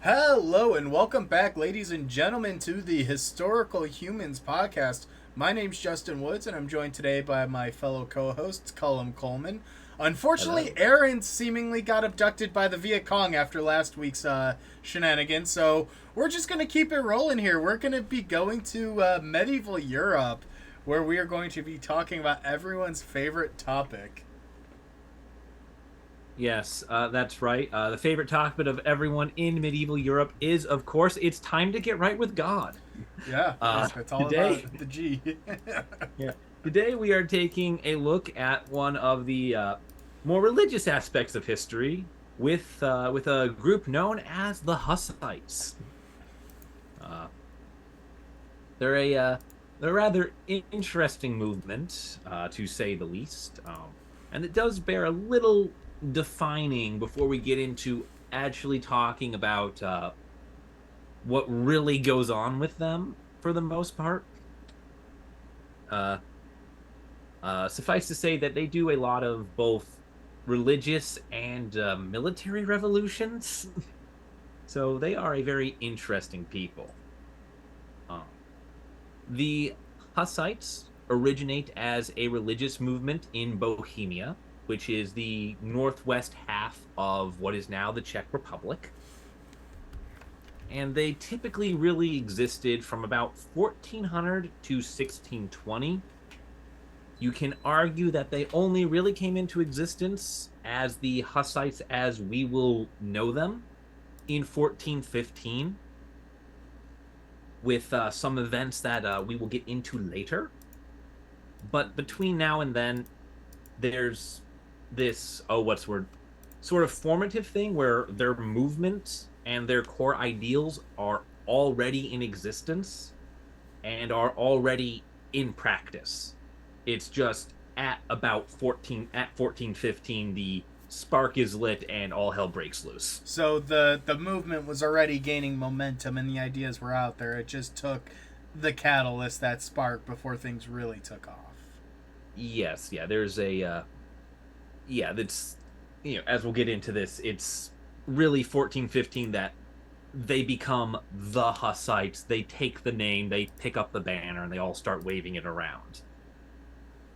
Hello and welcome back, ladies and gentlemen, to the Historical Humans podcast. My name's Justin Woods, and I'm joined today by my fellow co-hosts, Colum Coleman. Unfortunately, Hello. Aaron seemingly got abducted by the Viet Cong after last week's shenanigans, so we're just going to keep it rolling here. We're going to be going to medieval Europe, where we are going to be talking about everyone's favorite topic. Yes, that's right. The favorite topic of everyone in medieval Europe is, of course, it's time to get right with God. Yeah, Uh, it's all today, about the G. yeah, today we are taking a look at one of the more religious aspects of history with a group known as the Hussites. Uh, they're a rather interesting movement, to say the least, and it does bear a little defining before we get into actually talking about what really goes on with them for the most part. Uh, Suffice to say that they do a lot of both religious and military revolutions, so they are a very interesting people. Um, The Hussites originate as a religious movement in Bohemia, which is the northwest half of what is now the Czech Republic. And they typically really existed from about 1400 to 1620. You can argue that they only really came into existence as the Hussites as we will know them in 1415, with some events that we will get into later. But between now and then, there's this what's the word, sort of formative thing where their movements and their core ideals are already in existence and are already in practice. It's just at 1415 the spark is lit and all hell breaks loose. So the movement was already gaining momentum and the ideas were out there. It just took the catalyst, that spark, before things really took off. Yes, yeah, there's a yeah, that's, as we'll get into this, it's really 1415 that they become the Hussites. They take the name, they pick up the banner, and they all start waving it around.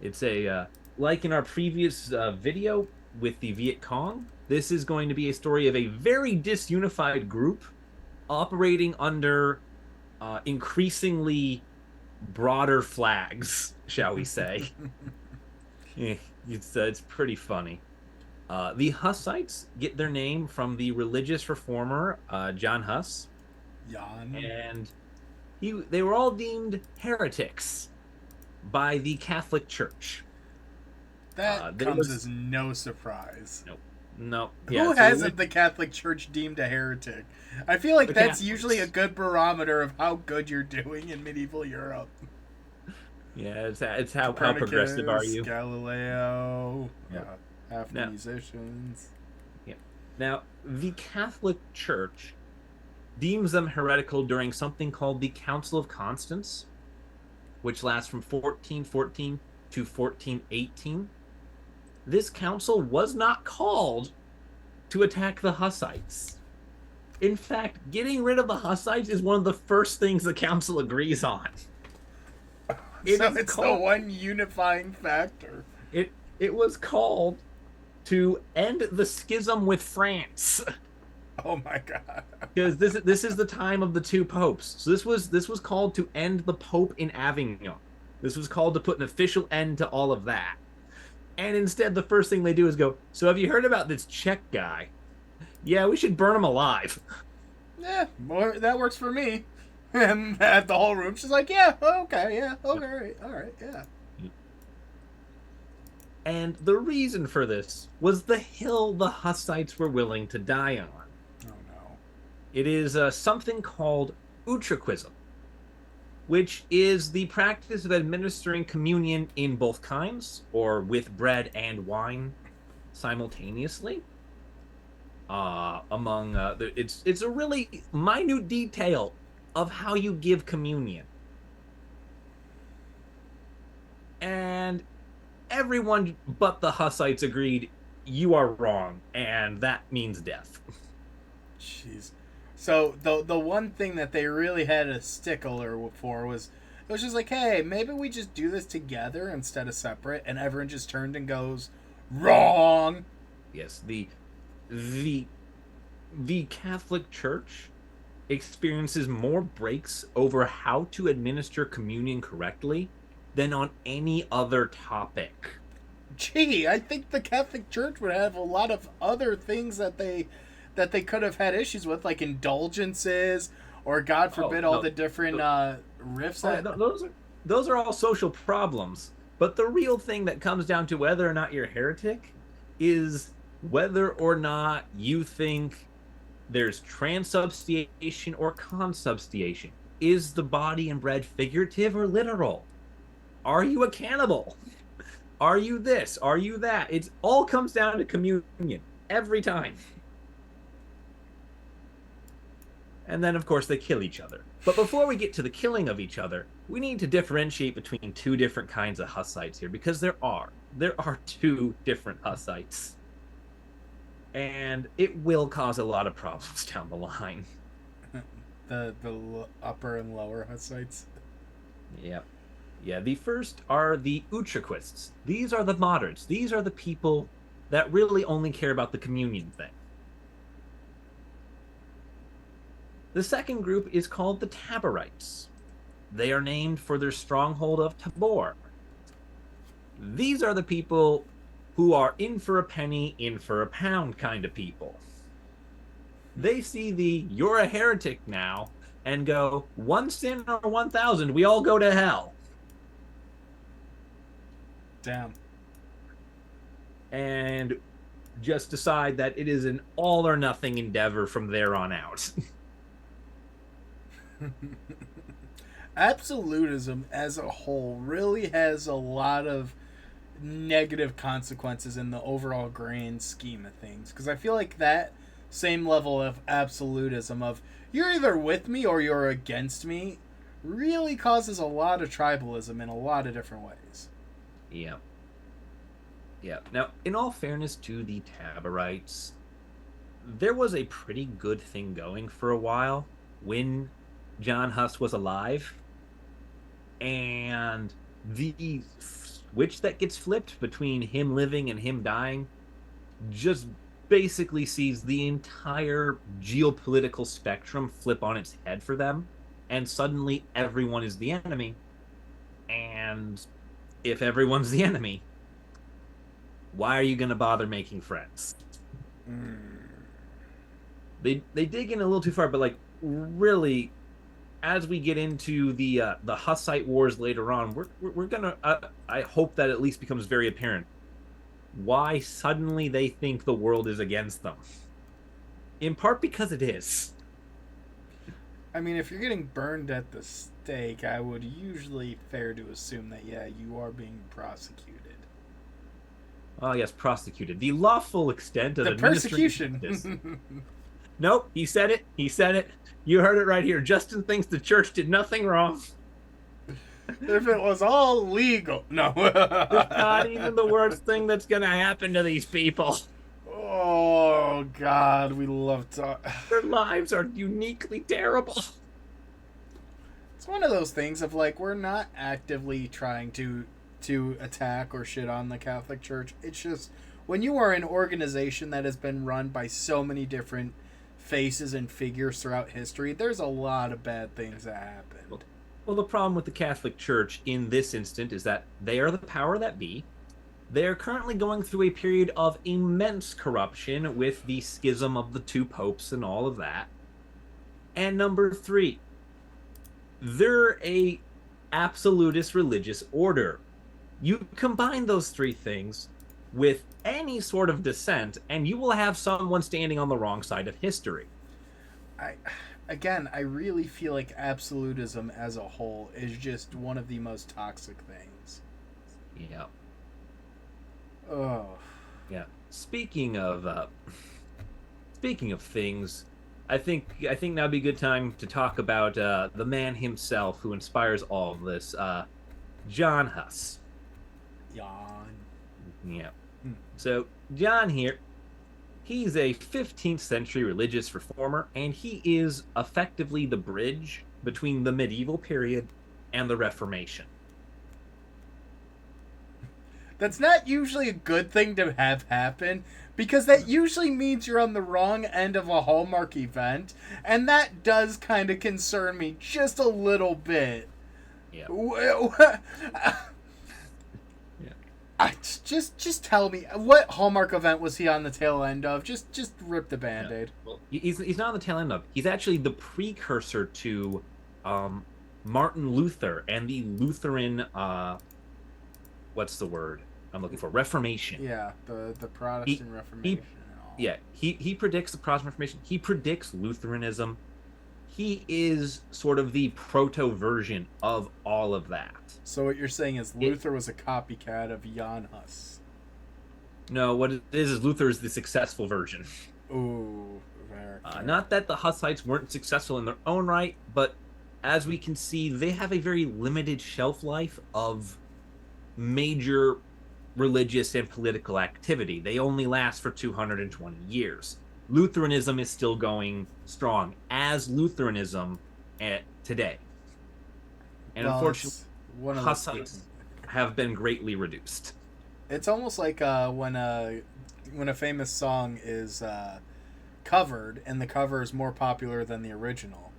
It's a like in our previous video with the Viet Cong. This is going to be a story of a very disunified group operating under increasingly broader flags, shall we say? It's pretty funny. The Hussites get their name from the religious reformer John Huss, Jan. and they were all deemed heretics by the Catholic Church. That There comes as was no surprise. no, no, yeah. Who So hasn't the Catholic Church deemed a heretic? I feel like the that's usually a Catholics. good barometer of how good you're doing in medieval Europe. Yeah, it's how progressive are Copernicus, you? Galileo, Yeah. half the Now, musicians. yeah. Now, the Catholic Church deems them heretical during something called the Council of Constance, which lasts from 1414 to 1418. This council was not called to attack the Hussites. In fact, getting rid of the Hussites is one of the first things the council agrees on. It So is it's the called one unifying factor. it was called to end the schism with France, Oh my god. because this is the time of the two popes. So this was called to end the Pope in Avignon. This was called to put an official end to all of that. And instead, the first thing they do is go, "So have you heard about this Czech guy? Yeah, we should burn him alive." Yeah, more, that works for me. And at the whole room, she's like, yeah, okay, yeah, okay, all right, yeah. And the reason for this was the hill the Hussites were willing to die on. Oh no. It is something called Utraquism, which is the practice of administering communion in both kinds, or with bread and wine simultaneously. It's a really minute detail of how you give communion, and everyone but the Hussites agreed you are wrong, and that means death. Jeez. So the one thing that they really had a stickler for was it was just like, hey, maybe we just do this together instead of separate, and everyone just turned and goes, wrong. Yes, the the Catholic Church experiences more breaks over how to administer communion correctly than on any other topic. Gee, I think the Catholic Church would have a lot of other things that they could have had issues with, like indulgences, or God Oh, forbid all no. the different riffs Oh, that. those are all social problems. But the real thing that comes down to whether or not you're a heretic is whether or not you think there's transubstantiation or consubstantiation. Is the body and bread figurative or literal? Are you a cannibal? Are you this? Are you that? It all comes down to communion every time. And then, of course, they kill each other. But before we get to the killing of each other, we need to differentiate between two different kinds of Hussites here, because there are two different Hussites, and it will cause a lot of problems down the line. The upper and lower Hussites. Yeah. Yeah, the first are the Utraquists. These are the moderates. These are the people that really only care about the communion thing. The second group is called the Taborites. They are named for their stronghold of Tabor. These are the people who are in for a penny, in for a pound kind of people. They see the "you're a heretic now" and go, one sin or 1,000, we all go to hell. Damn. And just decide that it is an all or nothing endeavor from there on out. Absolutism as a whole really has a lot of negative consequences in the overall grand scheme of things, because I feel like that same level of absolutism of you're either with me or you're against me really causes a lot of tribalism in a lot of different ways. Yeah. Yeah. Now, in all fairness to the Taborites, there was a pretty good thing going for a while when John Huss was alive. And the switch that gets flipped between him living and him dying just basically sees the entire geopolitical spectrum flip on its head for them. And suddenly everyone is the enemy. And if everyone's the enemy, why are you going to bother making friends? They dig in a little too far, but like really, as we get into the Hussite wars later on, we're gonna I hope that at least becomes very apparent why suddenly they think the world is against them. In part because it is. I mean, if you're getting burned at the stake, I would usually fair to assume that, yeah, you are being prosecuted. Oh yes, prosecuted. The lawful extent of The administrative justice. persecution. Nope, he said it. He said it. You heard it right here. Justin thinks the church did nothing wrong. If it was all legal. No. It's not even the worst thing that's going to happen to these people. Oh, God. We love to. Their lives are uniquely terrible. It's one of those things of like, we're not actively trying to attack or shit on the Catholic Church. It's just when you are an organization that has been run by so many different faces and figures throughout history, there's a lot of bad things that happened. Well, the problem with the Catholic Church in this instant is that they are the power that be. They are currently going through a period of immense corruption with the schism of the two popes and all of that. And number three, they're a absolutist religious order. You combine those three things with any sort of dissent, and you will have someone standing on the wrong side of history. I really feel like absolutism as a whole is just one of the most toxic things. Yeah. Oh. Yeah. Speaking of things, I think now'd be a good time to talk about the man himself who inspires all of this, John Huss. Yawn. Yeah. So John here, He's a 15th century religious reformer, and he is effectively the bridge between the medieval period and the Reformation. That's not usually a good thing to have happen because that usually means you're on the wrong end of a Hallmark event, and that does kind of concern me just a little bit. Yeah. Yeah. Just tell me what Hallmark event was he on the tail end of? Just rip the Band-Aid. Well, he's not on the tail end of. He's actually the precursor to Martin Luther and the Lutheran what's the word I'm looking for? Reformation. Yeah, the Protestant Reformation. And all. Yeah, he predicts the Protestant Reformation. He predicts Lutheranism. He is sort of the proto version of all of that. So what you're saying is Luther was a copycat of Jan Hus. No, what it is Luther is the successful version. Ooh, fair. Not that the Hussites weren't successful in their own right, but as we can see, they have a very limited shelf life of major religious and political activity. They only last for 220 years. Lutheranism is still going strong as Lutheranism today. And unfortunately, Hussites have been greatly reduced. It's almost like when a famous song is covered and the cover is more popular than the original.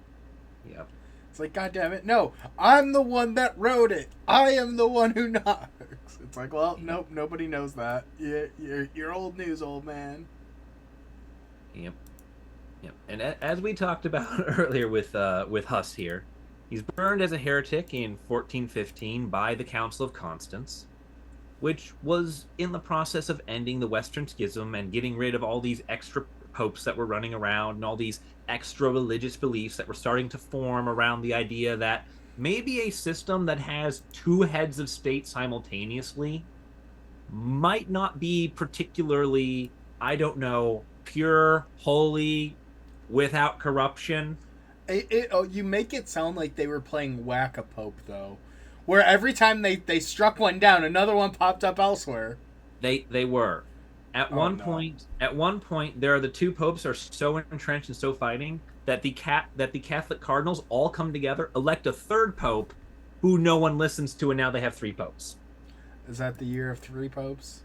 Yep. It's like, God damn it, no, I'm the one that wrote it. I am the one who knocks. It's like, well, nope, nobody knows that. You're old news, old man. Yep. And as we talked about earlier with Huss here, he's burned as a heretic in 1415 by the Council of Constance, which was in the process of ending the Western Schism and getting rid of all these extra popes that were running around and all these extra religious beliefs that were starting to form around the idea that maybe a system that has two heads of state simultaneously might not be particularly, I don't know, pure, holy, without corruption. You make it sound like they were playing Whack-A-Pope, though, where every time they struck one down, another one popped up elsewhere. They were. At one point, there are the two popes are so entrenched and so fighting that the Catholic cardinals all come together, elect a third pope, who no one listens to, and now they have three popes. Is that the year of three popes?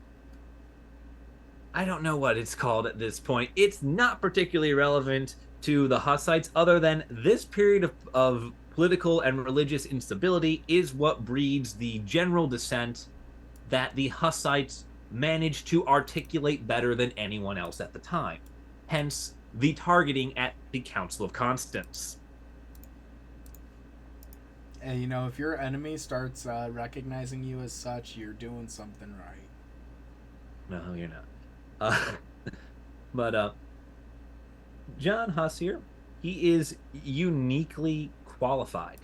I don't know what it's called at this point. It's not particularly relevant to the Hussites, other than this period of political and religious instability is what breeds the general dissent that the Hussites managed to articulate better than anyone else at the time. Hence, the targeting at the Council of Constance. And, if your enemy starts recognizing you as such, you're doing something right. No, you're not. But John Huss here, he is uniquely qualified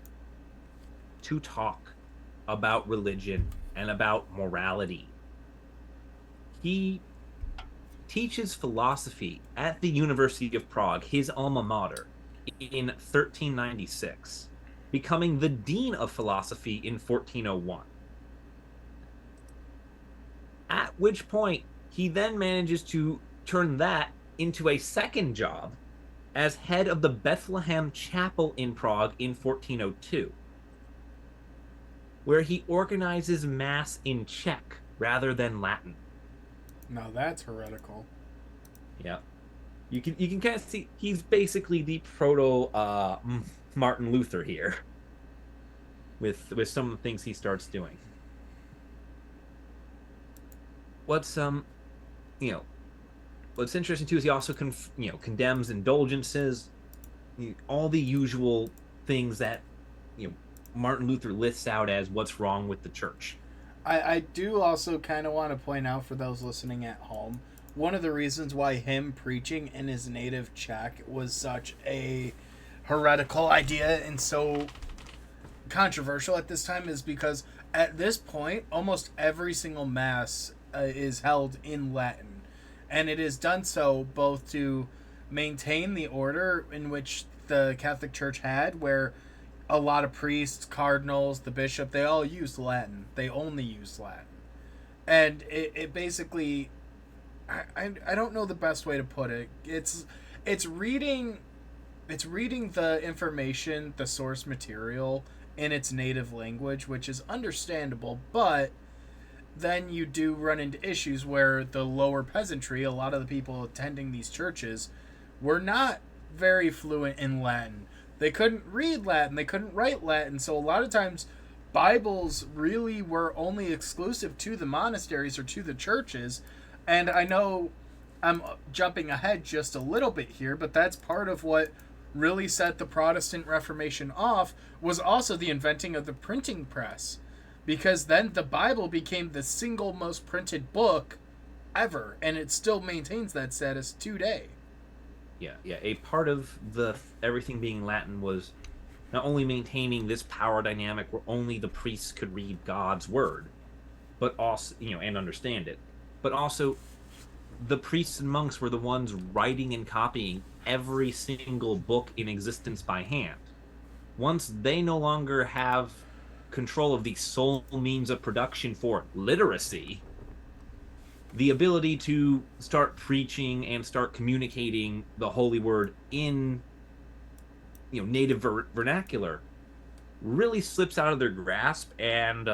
to talk about religion and about morality. He teaches philosophy at the University of Prague, his alma mater, in 1396, becoming the dean of philosophy in 1401. At which point, he then manages to turn that into a second job as head of the Bethlehem Chapel in Prague in 1402, where he organizes Mass in Czech rather than Latin. Now that's heretical. Yeah. You can kind of see he's basically the proto Martin Luther here with some of the things he starts doing. What's what's interesting too is he also condemns indulgences, all the usual things that Martin Luther lists out as what's wrong with the church. I do also kind of want to point out for those listening at home, one of the reasons why him preaching in his native Czech was such a heretical idea and so controversial at this time is because at this point, almost every single Mass is held in Latin. And it is done so both to maintain the order in which the Catholic Church had, where a lot of priests, cardinals, the bishop, they all used Latin. They only used Latin. And it basically I don't know the best way to put it. It's reading it's reading the information, the source material in its native language, which is understandable, but then you do run into issues where the lower peasantry, a lot of the people attending these churches, were not very fluent in Latin. They couldn't read Latin, they couldn't write Latin, so a lot of times Bibles really were only exclusive to the monasteries or to the churches. And I know I'm jumping ahead just a little bit here, but that's part of what really set the Protestant Reformation off was also the inventing of the printing press. Because then the Bible became the single most printed book ever, and it still maintains that status today. Yeah. A part of the everything being Latin was not only maintaining this power dynamic where only the priests could read God's word, but also, and understand it, but also the priests and monks were the ones writing and copying every single book in existence by hand. Once they no longer have control of the sole means of production for literacy, the ability to start preaching and start communicating the holy word in native vernacular really slips out of their grasp. And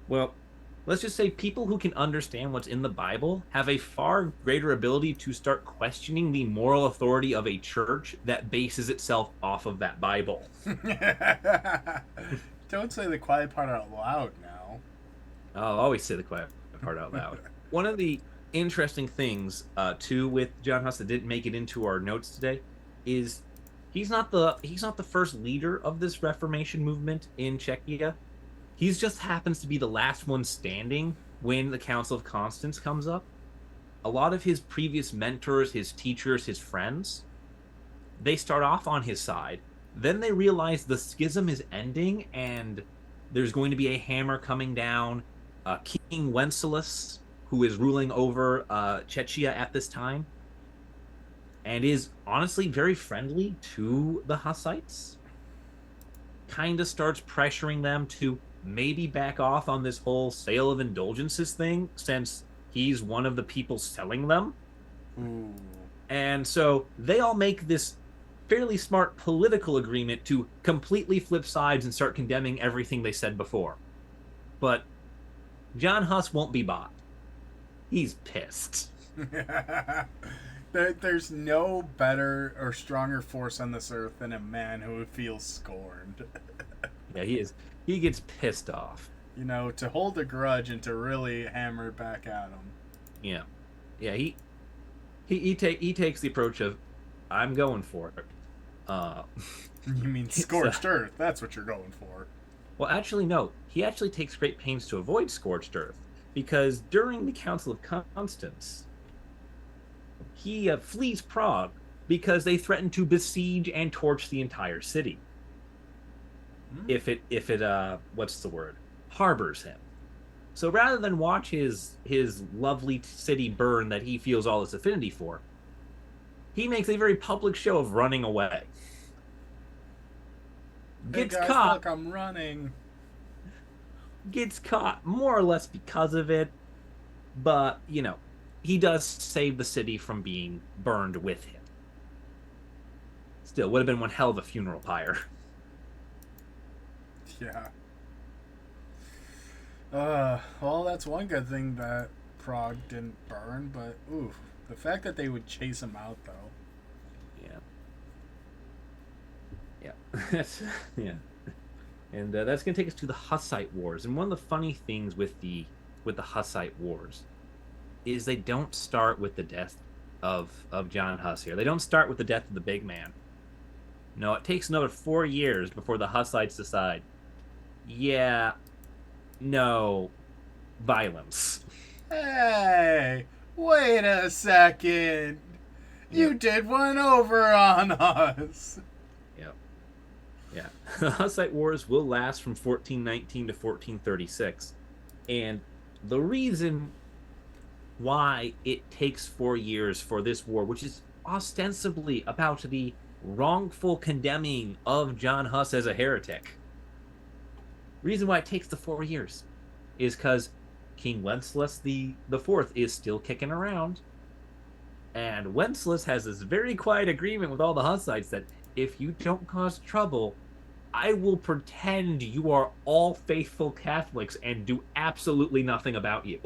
well, let's just say people who can understand what's in the Bible have a far greater ability to start questioning the moral authority of a church that bases itself off of that Bible. Don't say the quiet part out loud now. I'll always say the quiet part out loud. One of the interesting things, too, with John Huss that didn't make it into our notes today is he's not the first leader of this Reformation movement in Czechia. He's just happens to be the last one standing when the Council of Constance comes up. A lot of his previous mentors, his teachers, his friends, they start off on his side. Then they realize the schism is ending and there's going to be a hammer coming down. King Wenceslas, who is ruling over Czechia at this time, and is honestly very friendly to the Hussites, kind of starts pressuring them to maybe back off on this whole sale of indulgences thing, since he's one of the people selling them. Ooh. And so they all make this fairly smart political agreement to completely flip sides and start condemning everything they said before. But John Huss won't be bought. He's pissed. There's no better or stronger force on this earth than a man who feels scorned. Yeah, he is. He gets pissed off. To hold a grudge and to really hammer back at him. Yeah. He takes the approach of, I'm going for it. You mean scorched earth? That's what you're going for. Well, actually, no. He actually takes great pains to avoid scorched earth, because during the Council of Constance, he flees Prague because they threaten to besiege and torch the entire city. If it what's the word, harbors him. So rather than watch his lovely city burn that he feels all his affinity for, he makes a very public show of running away. Gets caught. Look, I'm running. Gets caught more or less because of it, but he does save the city from being burned with him. Still, would have been one hell of a funeral pyre. Yeah. Well, that's one good thing that Prague didn't burn, but the fact that they would chase him out, though. Yeah. Yeah. And that's going to take us to the Hussite Wars. And one of the funny things with the Hussite Wars is they don't start with the death of John Huss here. They don't start with the death of the big man. No, it takes another 4 years before the Hussites decide, yeah, no, violence. Hey, wait a second. You did one over on us. Yeah. The Hussite Wars will last from 1419 to 1436. And the reason why it takes 4 years for this war, which is ostensibly about the wrongful condemning of John Huss as a heretic, reason why it takes the 4 years is because King Wenceslas the Fourth is still kicking around, and Wenceslas has this very quiet agreement with all the Hussites that if you don't cause trouble, I will pretend you are all faithful Catholics and do absolutely nothing about you.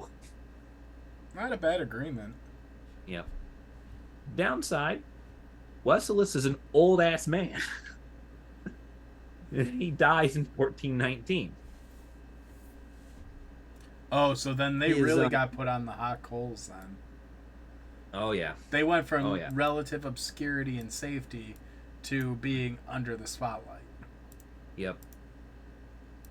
Not a bad agreement. Yep. Downside, Wenceslas is an old ass man. He dies in 1419. Oh, so then they really got put on the hot coals then. Oh yeah. They went from relative obscurity and safety to being under the spotlight. Yep.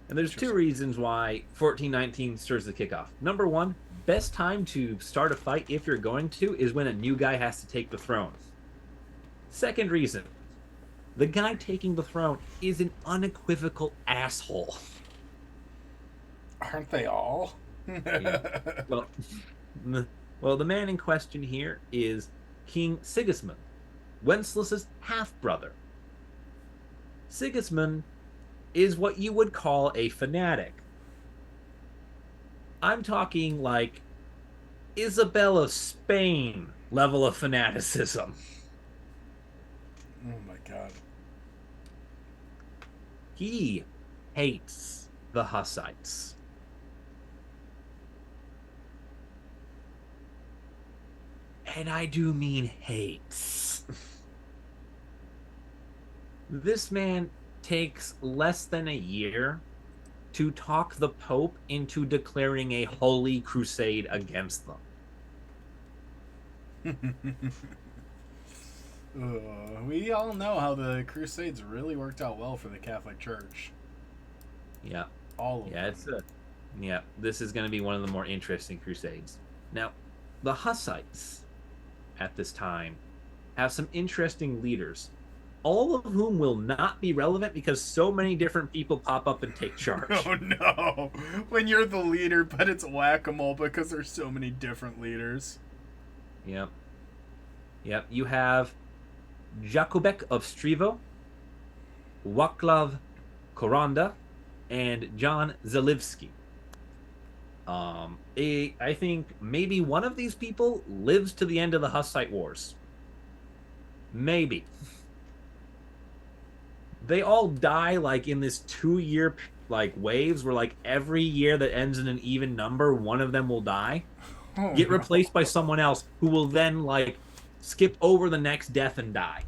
And there's two reasons why 1419 stirs the kickoff. Number one, best time to start a fight, if you're going to, is when a new guy has to take the throne. Second reason, the guy taking the throne is an unequivocal asshole. Aren't they all? Yeah. Well, the man in question here is King Sigismund, Wenceslas's half-brother. Sigismund is what you would call a fanatic. I'm talking like Isabella of Spain level of fanaticism. Oh my god. He hates the Hussites. And I do mean hates. This man takes less than a year to talk the Pope into declaring a holy crusade against them. We all know how the Crusades really worked out well for the Catholic Church. Yeah. All of them. This is going to be one of the more interesting Crusades. Now, the Hussites at this time have some interesting leaders, all of whom will not be relevant because so many different people pop up and take charge. Oh no! When you're the leader, but it's whack-a-mole because there's so many different leaders. Yep. You have Jakubek of Strivo, Waclav Koranda, and John Zalivsky. I think maybe one of these people lives to the end of the Hussite Wars. Maybe. They all die like in this 2-year like waves where like every year that ends in an even number, one of them will die, get replaced by someone else who will then like skip over the next death and die.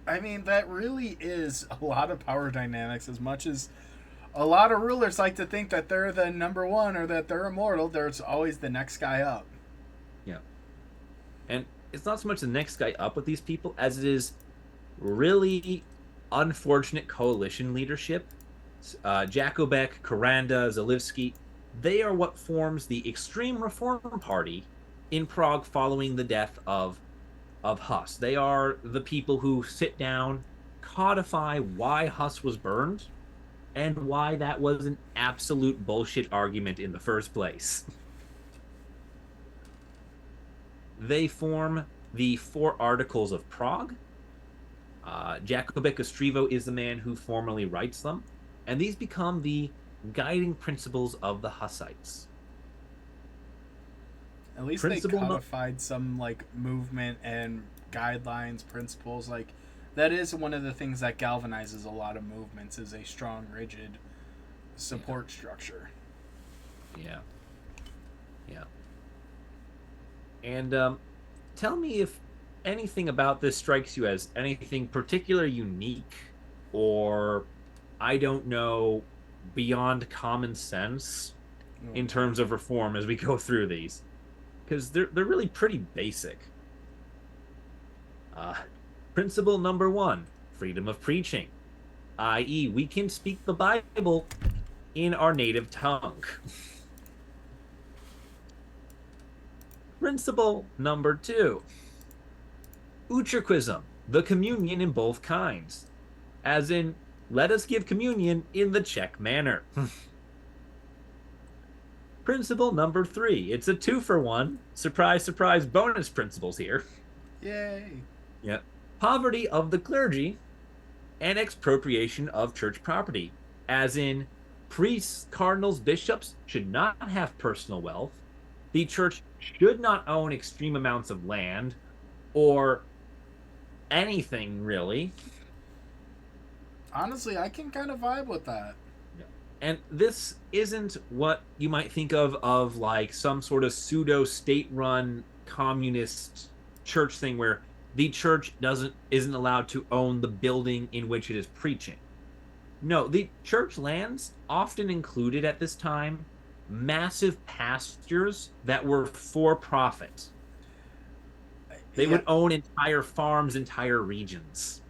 I mean, that really is a lot of power dynamics. As much as a lot of rulers like to think that they're the number one or that they're immortal, there's always the next guy up. Yeah. And it's not so much the next guy up with these people as it is really unfortunate coalition leadership. Jakubek, Koranda, Zalivsky, they are what forms the Extreme Reform Party in Prague following the death of Huss. They are the people who sit down, codify why Huss was burned, and why that was an absolute bullshit argument in the first place. They form the Four Articles of Prague. Jakubek Ostrivo is the man who formally writes them, and these become the guiding principles of the Hussites. At least they codified some like movement and guidelines, principles. Like that is one of the things that galvanizes a lot of movements is a strong, rigid support structure. Yeah. And tell me if anything about this strikes you as anything particularly unique or, I don't know, beyond common sense in terms of reform as we go through these. Because they're really pretty basic. Principle number 1, freedom of preaching, i.e. we can speak the Bible in our native tongue. Principle number 2, utriquism, the communion in both kinds, as in, let us give communion in the Czech manner. Principle number 3, it's a 2-for-1, surprise, surprise, bonus principles here. Yay. Yep. Poverty of the clergy and expropriation of church property, as in Priests, cardinals, bishops should not have personal wealth. The church should not own extreme amounts of land or anything really. Honestly, I can kind of vibe with that. And this isn't what you might think of like some sort of pseudo state-run communist church thing where the church doesn't isn't allowed to own the building in which it is preaching. No, the church lands often included at this time massive pastures that were for profit. They Yeah, would own entire farms, entire regions.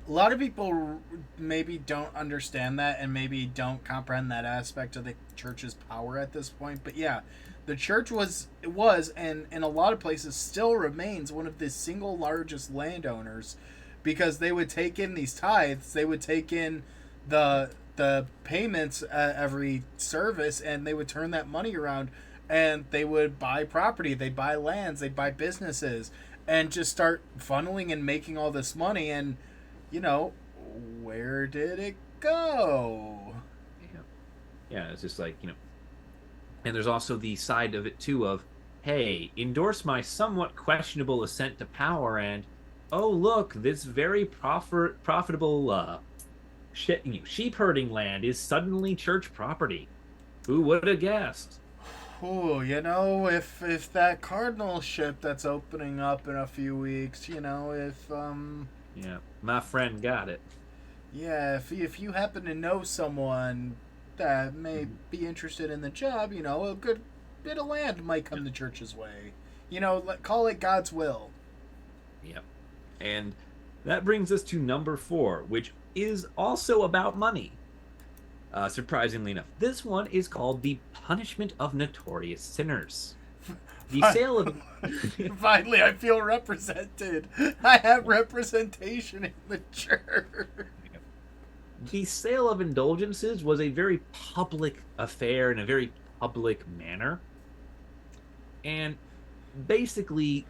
a lot of people maybe don't understand that and maybe don't comprehend that aspect of the church's power at this point. But yeah, the church was and in a lot of places still remains one of the single largest landowners because they would take in these tithes, they would take in the payments at every service, and they would turn that money around and they would buy property, they'd buy lands, they'd buy businesses, and just start funneling and making all this money. And you know, where did it go? Yeah, yeah, it's just like, and there's also the side of it too of, hey, endorse my somewhat questionable ascent to power, and oh look, this very profitable sheep herding land is suddenly church property. Who would have guessed? Oh, if that cardinal ship that's opening up in a few weeks, if Yeah, my friend got it. yeah, if you happen to know someone that may be interested in the job, a good bit of land might come the church's way. Call it God's will. Yep. And that brings us to number 4, which is also about money. Surprisingly enough, this one is called the punishment of notorious sinners. The sale of Finally, I feel represented. I have representation in the church. the sale of indulgences was a very public affair in a very public manner. And basically,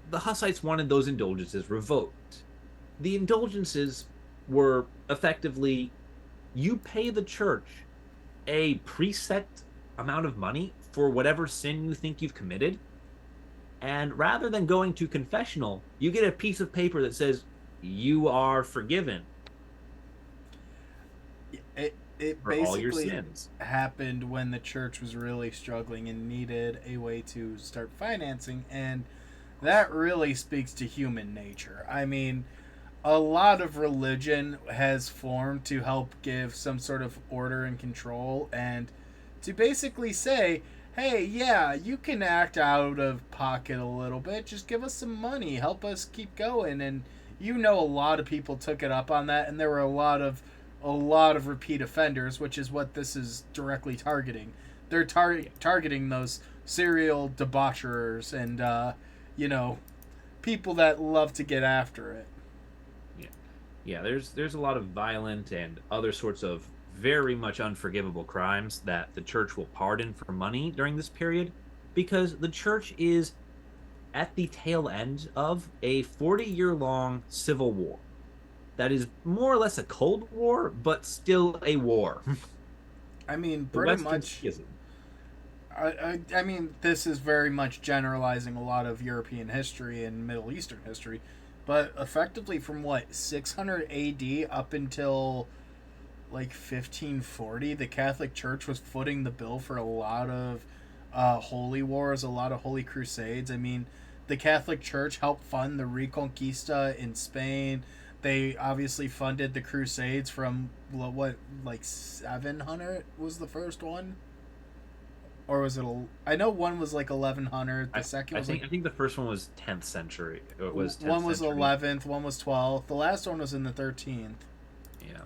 the Hussites wanted those indulgences revoked. The indulgences were effectively you pay the church a preset amount of money for whatever sin you think you've committed. And rather than going to confessional, you get a piece of paper that says you are forgiven It for all your basically sins. happened when the church was really struggling and needed a way to start financing, and that really speaks to human nature. I mean, a lot of religion has formed to help give some sort of order and control, and to basically say, hey, yeah, you can act out of pocket a little bit, just give us some money, help us keep going. And a lot of people took it up on that, and there were a lot of repeat offenders, which is what this is directly targeting. They're targeting those serial debaucherers and people that love to get after it. Yeah. Yeah, there's a lot of violent and other sorts of very much unforgivable crimes that the church will pardon for money during this period because the church is at the tail end of a 40-year-long civil war. That is more or less a Cold War, but still a war. I mean, The pretty Western much. Schism. I mean, this is very much generalizing a lot of European history and Middle Eastern history, but effectively from 600 AD up until like 1540, the Catholic Church was footing the bill for a lot of holy wars, a lot of holy crusades. I mean, the Catholic Church helped fund the Reconquista in Spain. They obviously funded the Crusades from what, like 700 was the first one, or was it? I know one was like 1100. The second was I think the first one was 10th century. It was 10th one was century. 11th, one was 12th. The last one was in the 13th. Yeah.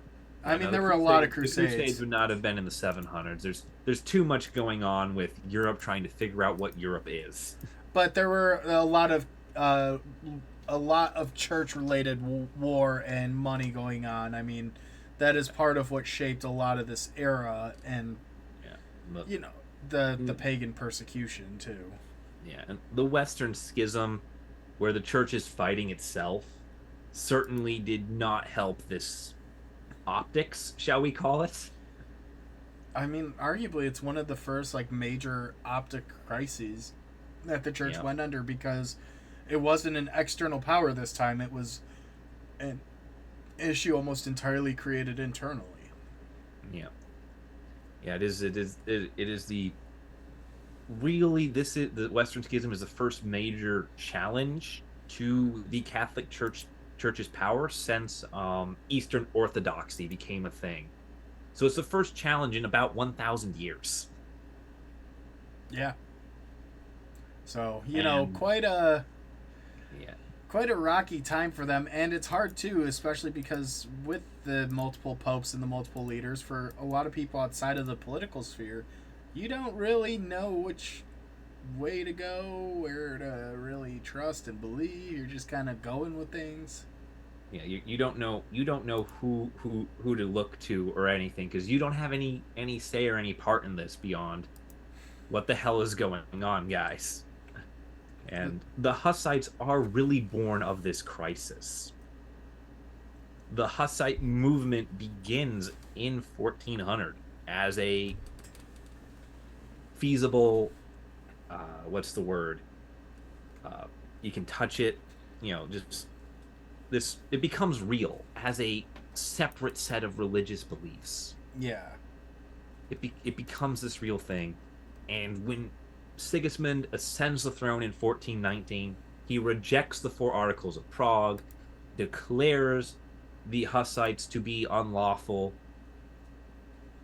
I mean, No, there were a lot of crusades. The Crusades would not have been in the 700s. There's too much going on with Europe trying to figure out what Europe is. But there were a lot of church-related war and money going on. I mean, that is part of what shaped a lot of this era, and Yeah. the pagan persecution too. Yeah, and the Western Schism, where the church is fighting itself, certainly did not help this optics, shall we call it? I mean, arguably, it's one of the first like major optic crises that the church Yeah. went under because it wasn't an external power this time. It was an issue almost entirely created internally. Yeah. Yeah, it is the really this is the Western Schism is the first major challenge to the Catholic Church's power since Eastern Orthodoxy became a thing. So it's the first challenge in about 1,000 years. Yeah. So And yeah, quite a rocky time for them, and it's hard too, especially because with the multiple popes and the multiple leaders, for a lot of people outside of the political sphere, you don't really know which way to go, where to really trust and believe. You're just kind of going with things. yeah, you don't know who to look to or anything because you don't have any say or any part in this beyond what the hell is going on, guys. And the Hussites are really born of this crisis. The Hussite movement begins in 1400 as a feasible, what's the word? You can touch it, just this, it becomes real as a separate set of religious beliefs. Yeah. It becomes this real thing. And when Sigismund ascends the throne in 1419, he rejects the Four Articles of Prague, declares the Hussites to be unlawful,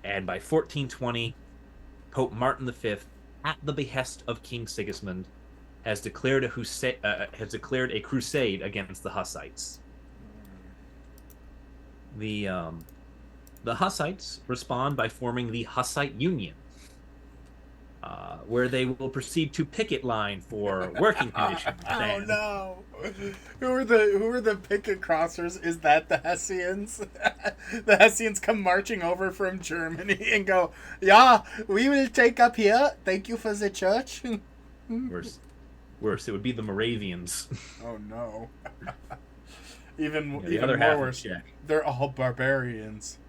and by 1420, Pope Martin V, at the behest of King Sigismund, has declared a crusade against the Hussites. The Hussites respond by forming the Hussite Union, where they will proceed to picket line for working conditions. Oh no! Who are the picket crossers? Is that the Hessians? The Hessians come marching over from Germany and go, "Yeah, we will take up here. Thank you for the church." Worse, it would be the Moravians. Oh no! Even The other more half worse. Czech. They're all barbarians.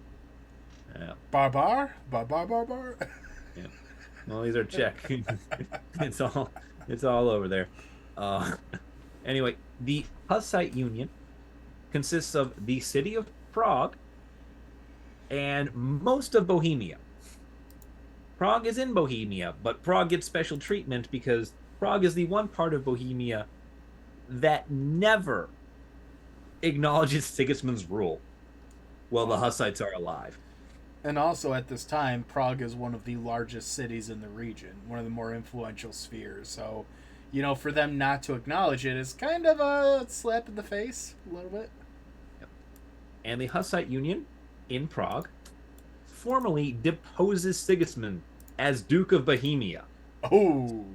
Yeah. Barbar. Yeah. Well, these are Czech. it's all over there. Anyway, the Hussite Union consists of the city of Prague and most of Bohemia. Prague is in Bohemia, but Prague gets special treatment because Prague is the one part of Bohemia that never acknowledges Sigismund's rule while the Hussites are alive. And also at this time, Prague is one of the largest cities in the region, one of the more influential spheres. So, for them not to acknowledge it is kind of a slap in the face, a little bit. Yep. And the Hussite Union in Prague formally deposes Sigismund as Duke of Bohemia. Oh.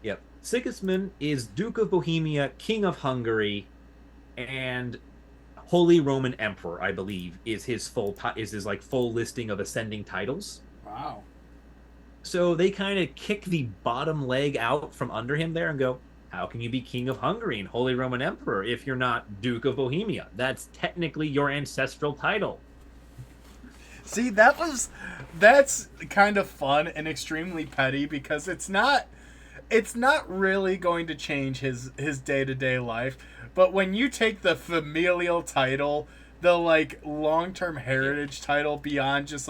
Yep. Sigismund is Duke of Bohemia, King of Hungary, and Holy Roman Emperor, I believe, is his full listing of ascending titles. Wow. So they kind of kick the bottom leg out from under him there and go, how can you be King of Hungary and Holy Roman Emperor if you're not Duke of Bohemia? That's technically your ancestral title. See, that's kind of fun and extremely petty because it's not really going to change his day-to-day life. But when you take the familial title, the long-term heritage title beyond just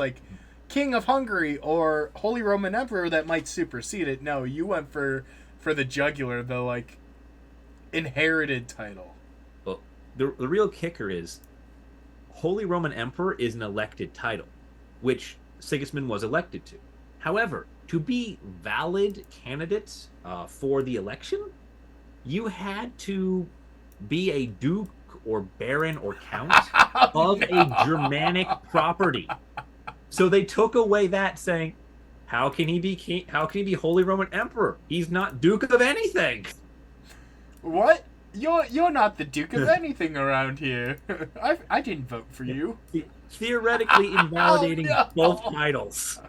King of Hungary or Holy Roman Emperor that might supersede it, no, you went for the jugular, the inherited title. Well, the real kicker is Holy Roman Emperor is an elected title, which Sigismund was elected to. However, to be valid candidates for the election, you had to be a duke or baron or count of a Germanic property. So they took away that, saying, how can he be king? How can he be Holy Roman Emperor? He's not Duke of anything. What? You're not the Duke of anything around here. I didn't vote for you. Theoretically invalidating both titles.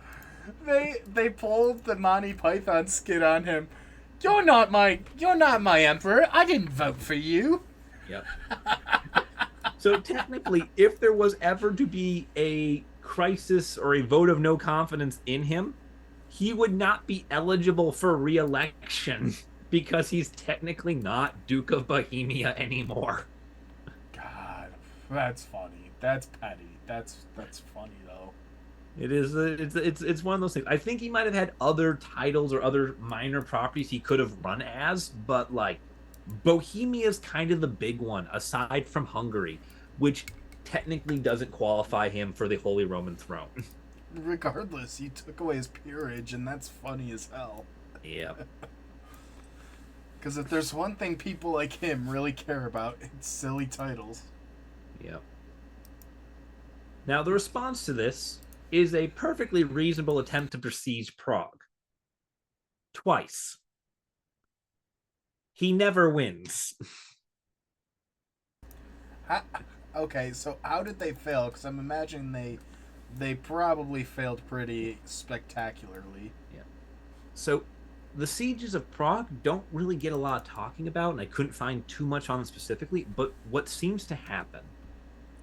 They pulled the Monty Python skit on him. You're not my emperor. I didn't vote for you. Yep. So technically, if there was ever to be a crisis or a vote of no confidence in him, he would not be eligible for re-election because he's technically not Duke of Bohemia anymore. God, that's funny. That's petty. That's funny though. It is it's one of those things. I think he might have had other titles or other minor properties he could have run as, but like Bohemia is kind of the big one aside from Hungary, which technically doesn't qualify him for the Holy Roman throne. Regardless, you took away his peerage, and that's funny as hell. Yeah. Because if there's one thing people like him really care about, it's silly titles. Yeah. Now the response to this is a perfectly reasonable attempt to besiege Prague. Twice. He never wins. Okay, so how did they fail? Because I'm imagining they probably failed pretty spectacularly. Yeah. So the sieges of Prague don't really get a lot of talking about, and I couldn't find too much on them specifically, but what seems to happen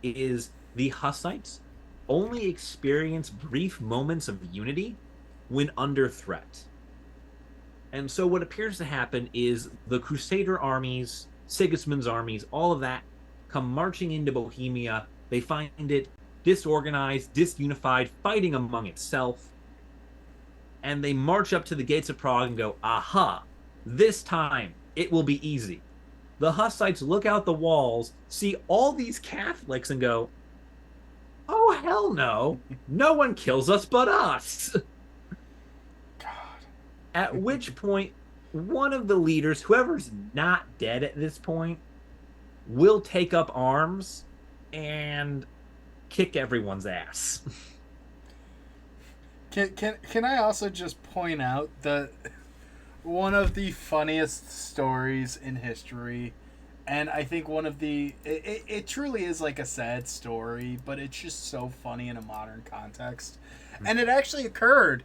is the Hussites only experience brief moments of unity when under threat. And so what appears to happen is the Crusader armies, Sigismund's armies, all of that come marching into Bohemia. They find it disorganized, disunified, fighting among itself. And they march up to the gates of Prague and go, aha, this time it will be easy. The Hussites look out the walls, see all these Catholics, and go, oh, hell no. No one kills us but us. God. At which point, one of the leaders, whoever's not dead at this point, will take up arms and kick everyone's ass. Can I also just point out that one of the funniest stories in history, and I think one of the it truly is like a sad story, but it's just so funny in a modern context, and it actually occurred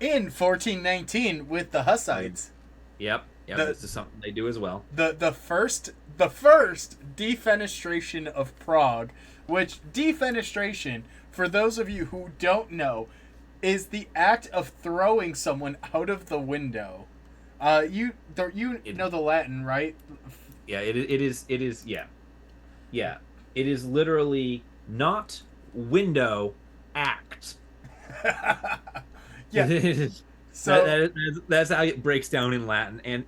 in 1419 with the Hussites. Yep, this is something they do as well. The first defenestration of Prague, which defenestration, for those of you who don't know, is the act of throwing someone out of the window. You know the Latin, right? Yeah, it is yeah. It is literally not window act. Yeah. So that's how it breaks down in Latin, and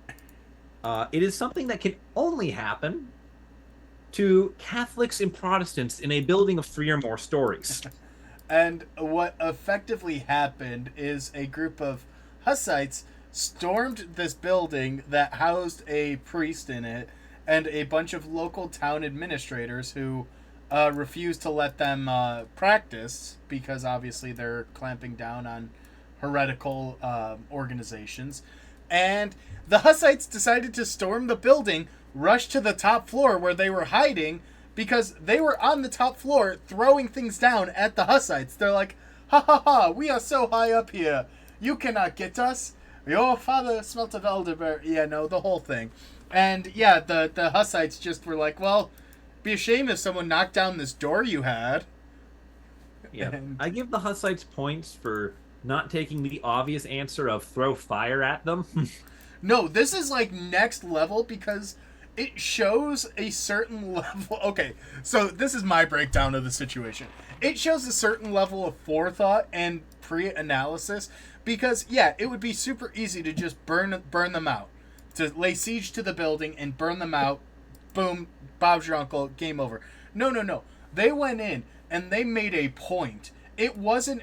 it is something that can only happen to Catholics and Protestants in a building of 3 or more stories. And what effectively happened is a group of Hussites stormed this building that housed a priest in it and a bunch of local town administrators who refused to let them practice because obviously they're clamping down on heretical organizations. And the Hussites decided to storm the building, rush to the top floor where they were hiding, because they were on the top floor throwing things down at the Hussites. They're like, ha ha ha, we are so high up here. You cannot get us. Your father smelt of elderberry. Yeah, no, the whole thing. And yeah, the Hussites just were like, well, be ashamed if someone knocked down this door you had. Yeah. And I give the Hussites points for not taking the obvious answer of throw fire at them. no, this is like next level because it shows a certain level. Okay, so this is my breakdown of the situation. It shows a certain level of forethought and pre-analysis because, yeah, it would be super easy to just burn them out, to lay siege to the building and burn them out. Boom, Bob's your uncle, game over. No. They went in and they made a point. It wasn't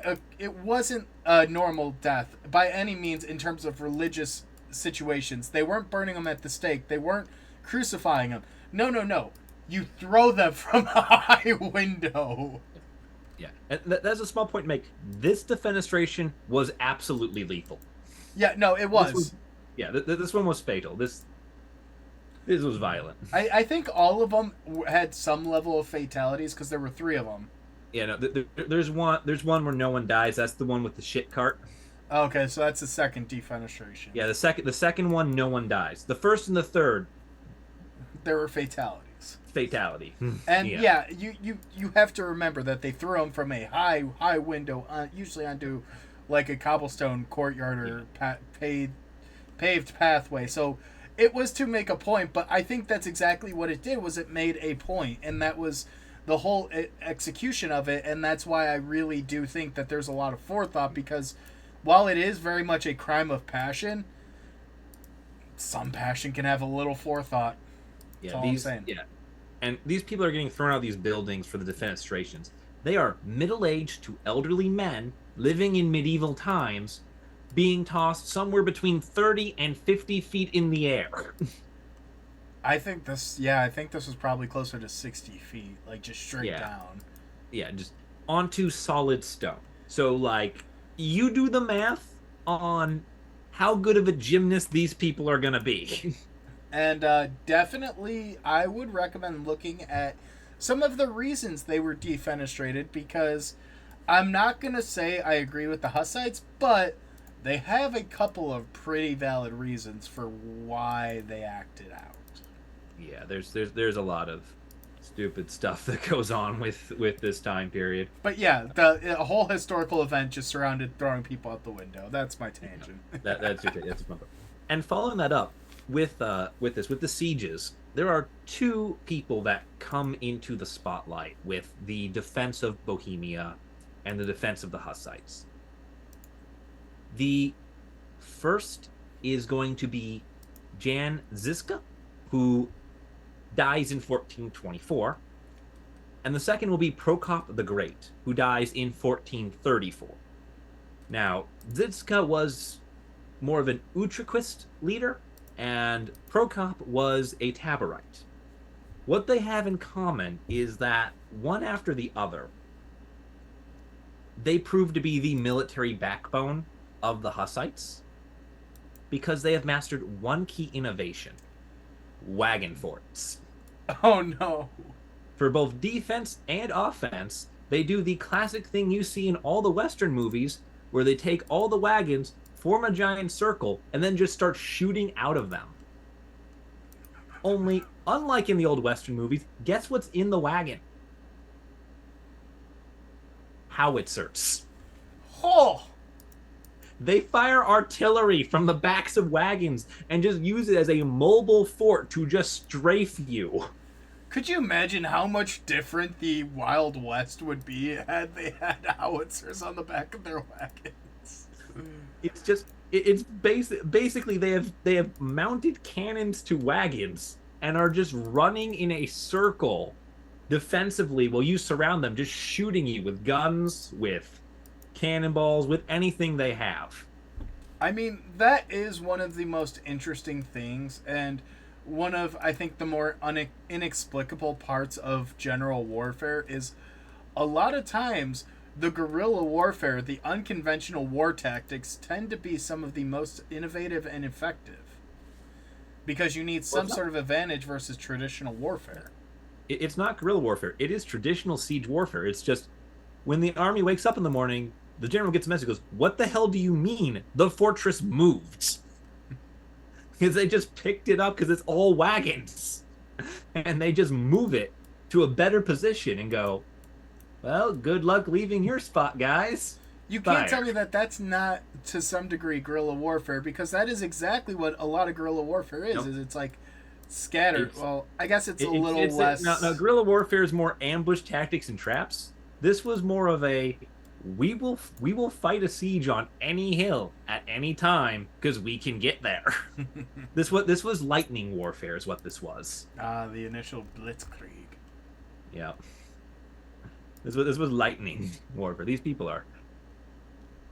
a normal death by any means in terms of religious situations. They weren't burning them at the stake. They weren't crucifying them. No. You throw them from a high window. Yeah, and that's a small point to make. This defenestration was absolutely lethal. Yeah, no, it was. This one was fatal. This was violent. I think all of them had some level of fatalities because there were 3 of them. Yeah, no, there's one where no one dies. That's the one with the shit cart. Okay, so that's the second defenestration. Yeah, the second one, no one dies. The first and the third, there were fatalities. Fatality. And Yeah. yeah, you have to remember that they threw him from a high window, usually onto like a cobblestone courtyard Yeah. or paved pathway. So it was to make a point, but I think that's exactly what it did. Was it made a point, and that was the whole execution of it. And that's why I really do think that there's a lot of forethought, because while it is very much a crime of passion, some passion can have a little forethought. That's Yeah. all I'm saying. Yeah. And these people are getting thrown out of these buildings for the defenestrations. They are middle-aged to elderly men living in medieval times, being tossed somewhere between 30 and 50 feet in the air. I think this was probably closer to 60 feet, like just straight Yeah. down. Yeah, just onto solid stone. So, like, you do the math on how good of a gymnast these people are going to be. And definitely, I would recommend looking at some of the reasons they were defenestrated, because I'm not going to say I agree with the Hussites, but they have a couple of pretty valid reasons for why they acted out. Yeah, there's a lot of stupid stuff that goes on with this time period. But yeah, the a whole historical event just surrounded throwing people out the window. That's my tangent. That's your that's your point. And following that up with the sieges, there are two people that come into the spotlight with the defense of Bohemia and the defense of the Hussites. The first is going to be Jan Ziska, who dies in 1424, and the second will be Prokop the Great, who dies in 1434. Now, Zizka was more of an Utraquist leader, and Prokop was a Taborite. What they have in common is that, one after the other, they prove to be the military backbone of the Hussites, because they have mastered one key innovation: wagon forts. Oh no. For both defense and offense, they do the classic thing you see in all the Western movies, where they take all the wagons, form a giant circle, and then just start shooting out of them. Only, unlike in the old Western movies, guess what's in the wagon? Howitzers. Oh. They fire artillery from the backs of wagons and just use it as a mobile fort to just strafe you. Could you imagine how much different the Wild West would be had they had howitzers on the back of their wagons? It's just it's basically they have mounted cannons to wagons and are just running in a circle defensively while you surround them, just shooting you with guns, with cannonballs, with anything they have. I mean, that is one of the most interesting things, and one of, I think, the more inexplicable parts of general warfare is a lot of times the guerrilla warfare, the unconventional war tactics, tend to be some of the most innovative and effective, because you need some sort of advantage versus traditional warfare. It's not guerrilla warfare. It is traditional siege warfare. It's just when the army wakes up in the morning, the general gets a message, goes, "What the hell do you mean the fortress moved?" Because they just picked it up because it's all wagons. And they just move it to a better position and go, "Well, good luck leaving your spot, guys." You can't tell me that that's not, to some degree, guerrilla warfare, because that is exactly what a lot of guerrilla warfare is. Nope. Is it's like scattered. Well, I guess it's a little it's less. No, guerrilla warfare is more ambush tactics and traps. This was more of a we will fight a siege on any hill at any time because we can get there. This was lightning warfare is what this was. The initial blitzkrieg. Yeah. This was lightning warfare. These people are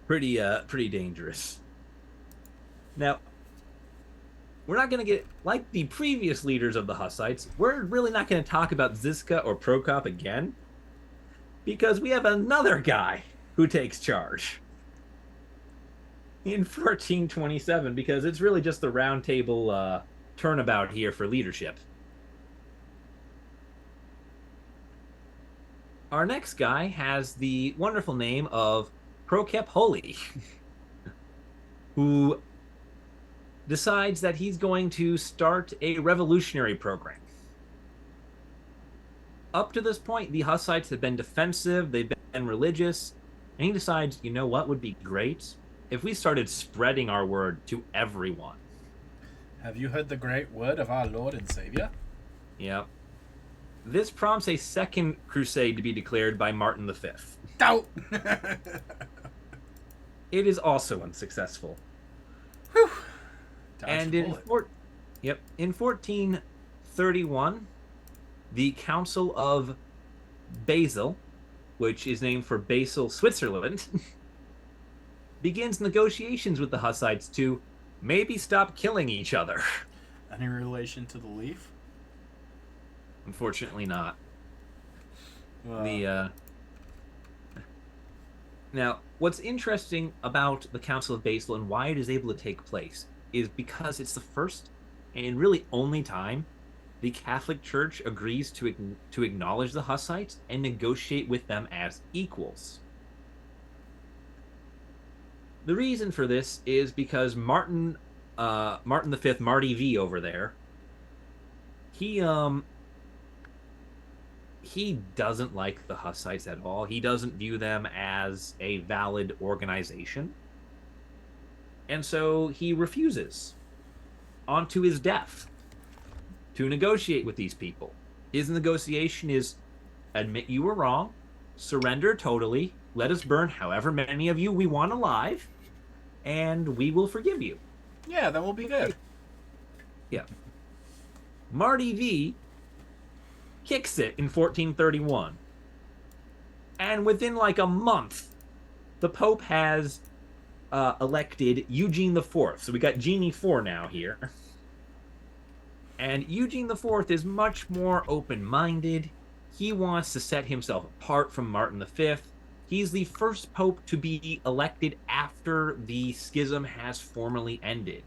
pretty dangerous. Now, we're not going to get, like the previous leaders of the Hussites, we're really not going to talk about Ziska or Prokop again, because we have another guy who takes charge in 1427, because it's really just the round table turnabout here for leadership. Our next guy has the wonderful name of Prokop Holy, who decides that he's going to start a revolutionary program. Up to this point, the Hussites have been defensive, they've been religious, and he decides, you know what would be great? If we started spreading our word to everyone. Have you heard the great word of our Lord and Savior? Yep. This prompts a second crusade to be declared by Martin V. Doubt! It is also unsuccessful. Whew. Dodged And a bullet. in 1431, the Council of Basel, which is named for Basel, Switzerland, begins negotiations with the Hussites to maybe stop killing each other. Any relation to the leaf? Unfortunately, not. Now, what's interesting about the Council of Basel and why it is able to take place is because it's the first and really only time the Catholic Church agrees to acknowledge the Hussites and negotiate with them as equals. The reason for this is because Martin V, Marty V over there, he doesn't like the Hussites at all. He doesn't view them as a valid organization. And so he refuses, onto his death, to negotiate with these people. His negotiation is admit you were wrong, surrender totally, let us burn however many of you we want alive, and we will forgive you. Yeah, that will be good. Yeah. Marty V kicks it in 1431. And within like a month, the Pope has elected Eugene IV. So we got Genie IV now here. And Eugene IV is much more open-minded. He wants to set himself apart from Martin V. He's the first pope to be elected after the schism has formally ended.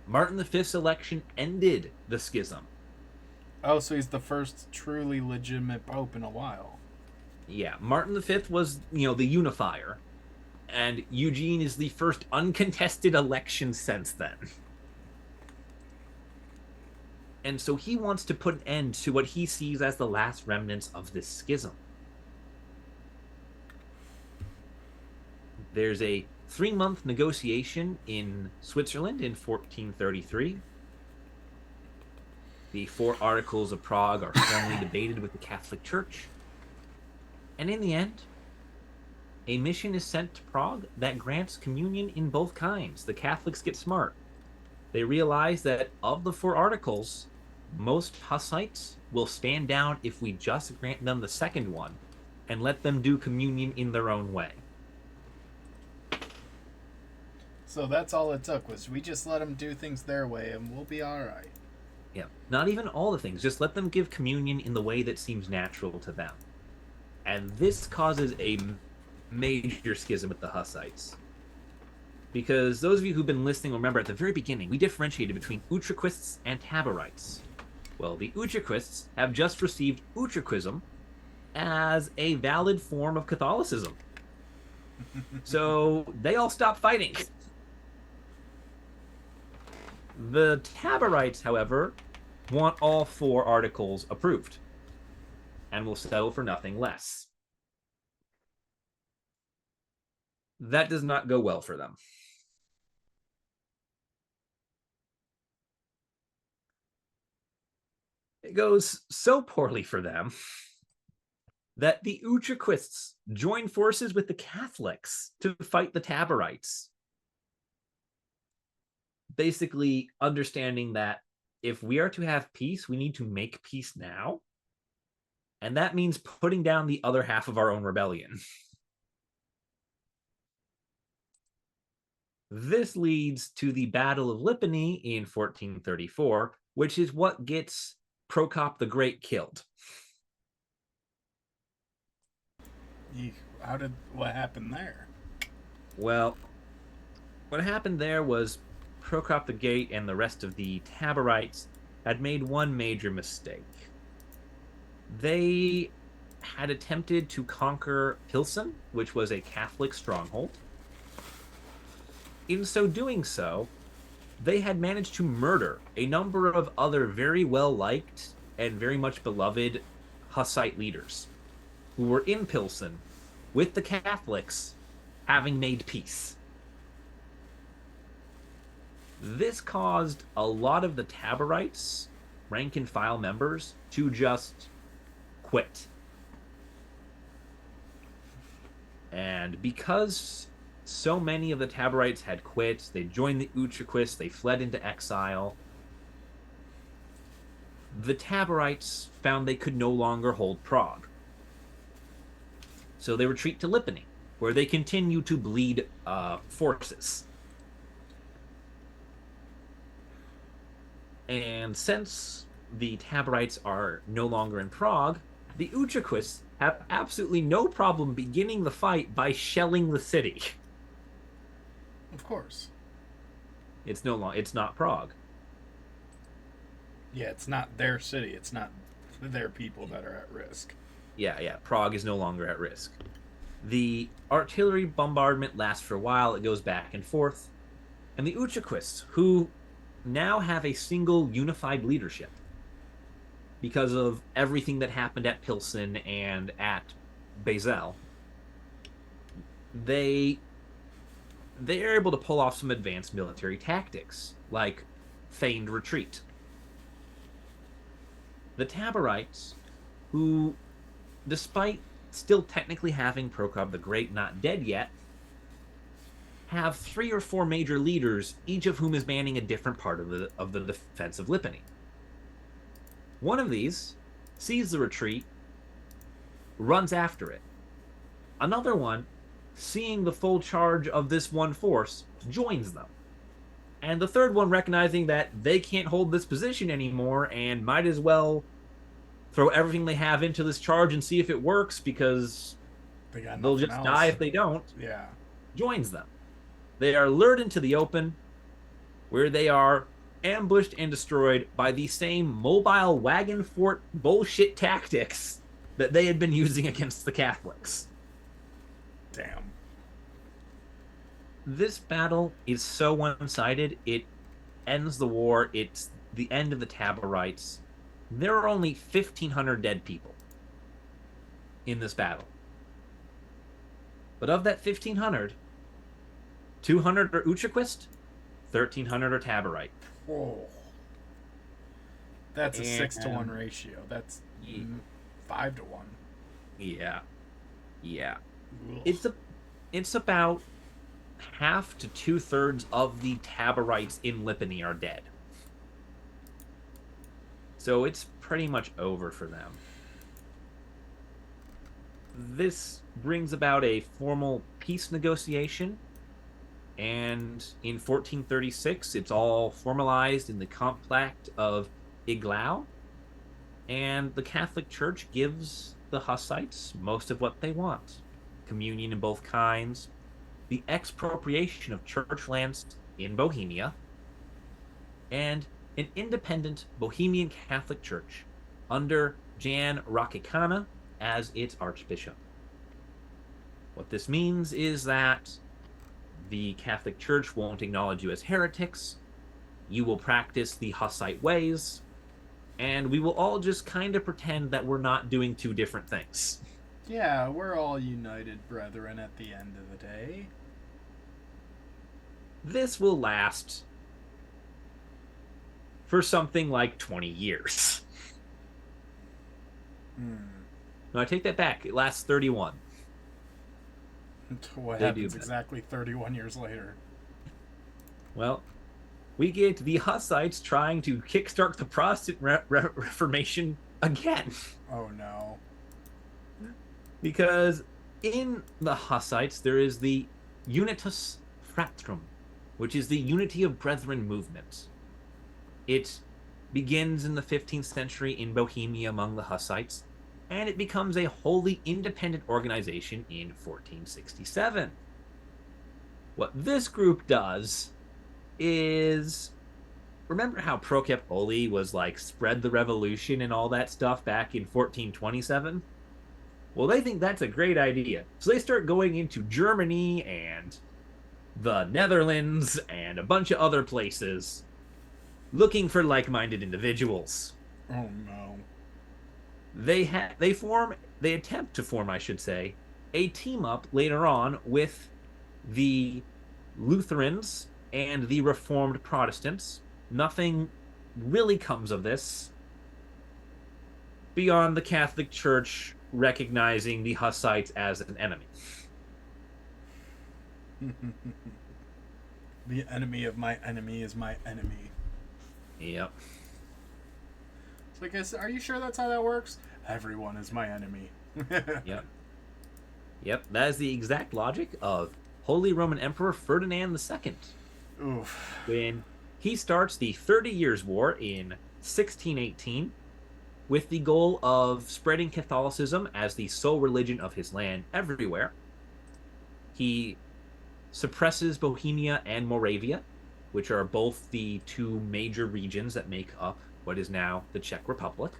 Martin V's election ended the schism. Oh, so he's the first truly legitimate pope in a while. Yeah, Martin V was, the unifier. And Eugene is the first uncontested election since then. And so he wants to put an end to what he sees as the last remnants of this schism. There's a 3-month negotiation in Switzerland in 1433. The 4 Articles of Prague are formally debated with the Catholic Church. And in the end, a mission is sent to Prague that grants communion in both kinds. The Catholics get smart. They realize that of the 4 Articles, most Hussites will stand down if we just grant them the second one and let them do communion in their own way. So that's all it took, was we just let them do things their way and we'll be alright. Yeah, not even all the things, just let them give communion in the way that seems natural to them. And this causes a major schism with the Hussites. Because those of you who've been listening will remember at the very beginning, we differentiated between Utraquists and Taborites. Well, the Utraquists have just received Utraquism as a valid form of Catholicism. So they all stop fighting. The Taborites, however, want all 4 articles approved and will settle for nothing less. That does not go well for them. It goes so poorly for them that the Utraquists join forces with the Catholics to fight the Taborites. Basically understanding that if we are to have peace, we need to make peace now. And that means putting down the other half of our own rebellion. This leads to the Battle of Lipany in 1434, which is what gets Prokop the Great killed. What happened there? Well, what happened there was Prokop the Great and the rest of the Taborites had made one major mistake. They had attempted to conquer Pilsen, which was a Catholic stronghold. In so doing so, they had managed to murder a number of other very well-liked and very much beloved Hussite leaders who were in Pilsen with the Catholics, having made peace. This caused a lot of the Taborites, rank and file members, to just quit. And because so many of the Taborites had quit, they joined the Utraquists, they fled into exile. The Taborites found they could no longer hold Prague. So they retreat to Lipany, where they continue to bleed forces. And since the Taborites are no longer in Prague, the Utraquists have absolutely no problem beginning the fight by shelling the city. Of course. It's not Prague. Yeah, it's not their city. It's not their people that are at risk. Yeah. Prague is no longer at risk. The artillery bombardment lasts for a while. It goes back and forth. And the Utraquists, who now have a single unified leadership because of everything that happened at Pilsen and at Basel, they're able to pull off some advanced military tactics, like feigned retreat. The Taborites, who, despite still technically having Prokop the Great not dead yet, have 3 or 4 major leaders, each of whom is manning a different part of the defense of Lipany. One of these sees the retreat, runs after it. Another one, seeing the full charge of this one force, joins them. And the third one, recognizing that they can't hold this position anymore and might as well throw everything they have into this charge and see if it works, because they'll just die if they don't, joins them. They are lured into the open, where they are ambushed and destroyed by the same mobile wagon fort bullshit tactics that they had been using against the Catholics. Damn. This battle is so one-sided, it ends the war. It's the end of the Taborites. There are only 1,500 dead people in this battle. But of that 1,500, 200 are Utraquist, 1,300 are Taborite. Whoa. That's a 6-to-1 ratio. That's 5-to-1. Yeah. Ugh. It's about half to 2/3 of the Taborites in Lipany are dead. So it's pretty much over for them. This brings about a formal peace negotiation, and in 1436 it's all formalized in the Compact of Iglau, and the Catholic Church gives the Hussites most of what they want: communion in both kinds, the expropriation of church lands in Bohemia, and an independent Bohemian Catholic Church under Jan Rakicana as its archbishop. What this means is that the Catholic Church won't acknowledge you as heretics, you will practice the Hussite ways, and we will all just kind of pretend that we're not doing two different things. Yeah, we're all united brethren at the end of the day. This will last for something like 20 years. No, I take that back. It lasts 31. What happens exactly 31 years later? Well, we get the Hussites trying to kickstart the Protestant Reformation again. Oh no. Because in the Hussites, there is the Unitas Fratrum, which is the Unity of Brethren movement. It begins in the 15th century in Bohemia among the Hussites, and it becomes a wholly independent organization in 1467. What this group does is, remember how Prokop Oli was like spread the revolution and all that stuff back in 1427? Well, they think that's a great idea. So they start going into Germany and the Netherlands and a bunch of other places looking for like-minded individuals. Oh no. They attempt to form, I should say, a team up later on with the Lutherans and the Reformed Protestants. Nothing really comes of this beyond the Catholic Church recognizing the Hussites as an enemy. The enemy of my enemy is my enemy. Yep. So I guess, are you sure that's how that works? Everyone is my enemy. Yep. Yep. That is the exact logic of Holy Roman Emperor Ferdinand II. Oof. When he starts the 30 Years' War in 1618 with the goal of spreading Catholicism as the sole religion of his land everywhere. He suppresses Bohemia and Moravia, which are both the two major regions that make up what is now the Czech Republic.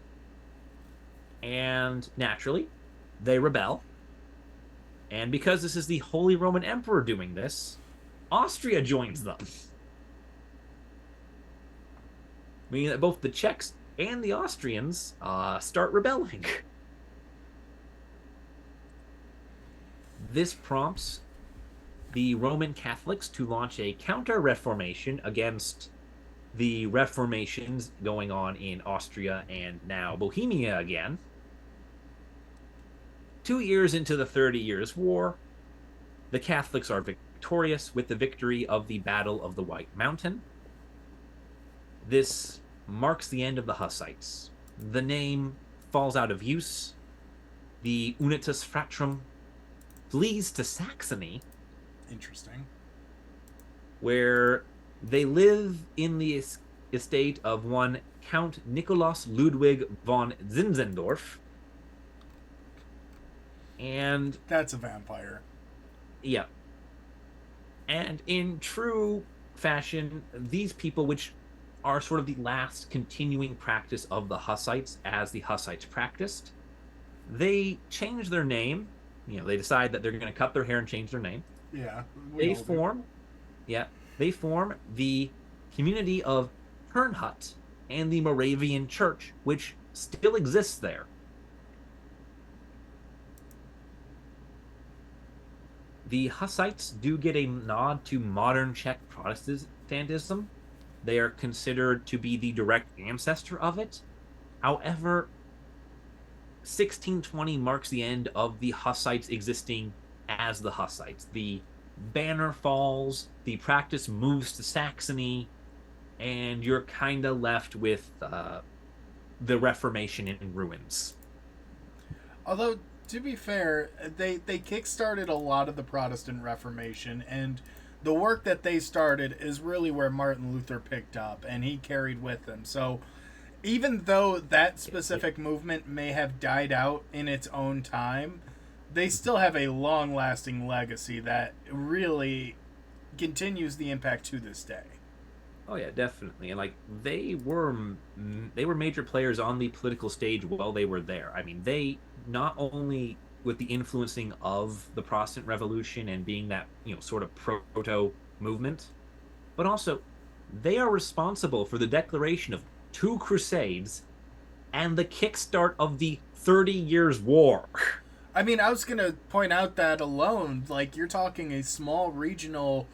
And naturally, they rebel. And because this is the Holy Roman Emperor doing this, Austria joins them. Meaning that both the Czechs and the Austrians start rebelling. This prompts the Roman Catholics to launch a counter-reformation against the reformations going on in Austria and now Bohemia again. 2 years into the 30 Years' War, the Catholics are victorious with the victory of the Battle of the White Mountain. This marks the end of the Hussites. The name falls out of use. The Unitas Fratrum flees to Saxony. Interesting. Where they live in the estate of one Count Nikolaus Ludwig von Zinzendorf. And that's a vampire. Yeah. And in true fashion, these people, which are sort of the last continuing practice of the Hussites as the Hussites practiced, they change their name. They decide that they're going to cut their hair and change their name. Yeah. They form the community of Herrnhut and the Moravian Church, which still exists there. The Hussites do get a nod to modern Czech Protestantism. They are considered to be the direct ancestor of it. However, 1620 marks the end of the Hussites existing as the Hussites. The banner falls, the practice moves to Saxony, and you're kind of left with the Reformation in ruins. Although, to be fair, they kickstarted a lot of the Protestant Reformation, and the work that they started is really where Martin Luther picked up, and he carried with him. So even though that specific movement may have died out in its own time, they still have a long-lasting legacy that really continues the impact to this day. Oh yeah, definitely. And they were major players on the political stage while they were there. I mean, they not only with the influencing of the Protestant Revolution and being that, sort of proto movement, but also they are responsible for the declaration of 2 crusades and the kickstart of the 30 Years' War. I mean, I was going to point out that alone, you're talking a small regional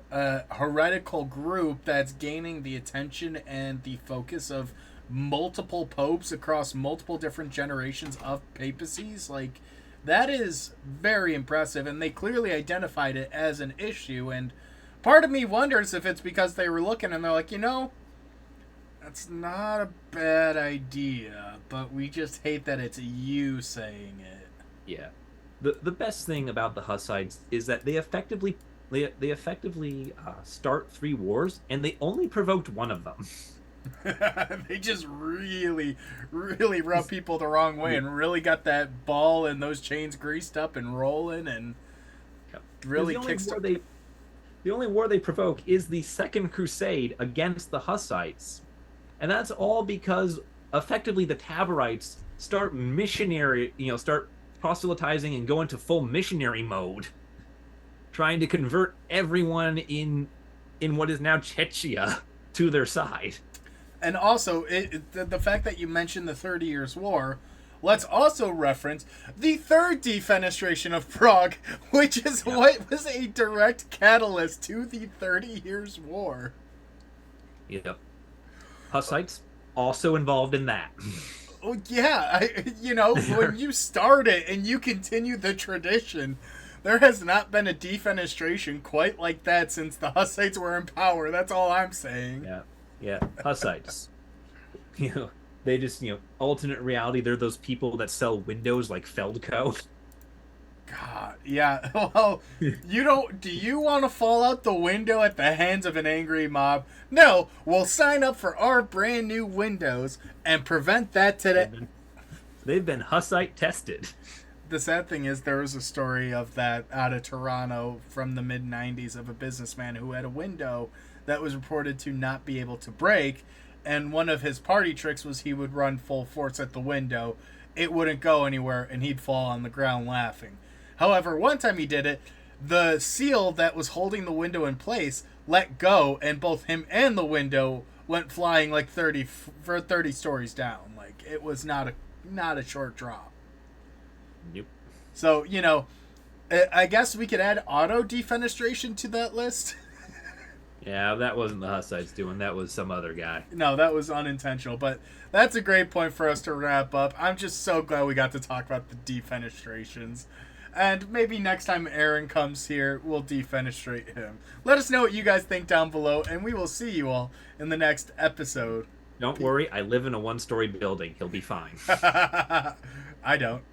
heretical group that's gaining the attention and the focus of multiple popes across multiple different generations of papacies. That is very impressive, and they clearly identified it as an issue. And part of me wonders if it's because they were looking and they're like, that's not a bad idea, but we just hate that it's you saying it. Yeah. The best thing about the Hussites is that they effectively start 3 wars, and they only provoked one of them. They just really, really rub people the wrong way and really got that ball and those chains greased up and rolling and really kickstart. The only war they provoke is the Second Crusade against the Hussites. And that's all because effectively the Taborites start proselytizing and go into full missionary mode, trying to convert everyone in what is now Czechia to their side. And also, the fact that you mentioned the 30 Years' War, let's also reference the third defenestration of Prague, which is what was a direct catalyst to the 30 Years' War. Yep. Hussites also involved in that. Oh, yeah. When you start it and you continue the tradition, there has not been a defenestration quite like that since the Hussites were in power. That's all I'm saying. Yeah. Hussites. They just, alternate reality, they're those people that sell windows like Feldco. God, yeah. Well, do you want to fall out the window at the hands of an angry mob? No, we'll sign up for our brand new windows and prevent that today. They've been Hussite tested. The sad thing is there was a story of that out of Toronto from the mid-90s of a businessman who had a window that was reported to not be able to break, and one of his party tricks was he would run full force at the window. It wouldn't go anywhere, and he'd fall on the ground laughing. However, one time he did it, the seal that was holding the window in place let go, and both him and the window went flying like 30 stories down. Like, it was not a short drop. Yep. So, I guess we could add auto defenestration to that list. Yeah, that wasn't the Hussites doing. That was some other guy. No, that was unintentional, but that's a great point for us to wrap up. I'm just so glad we got to talk about the defenestrations. And maybe next time Aaron comes here, we'll defenestrate him. Let us know what you guys think down below, and we will see you all in the next episode. Don't worry, I live in a one-story building. He'll be fine. I don't.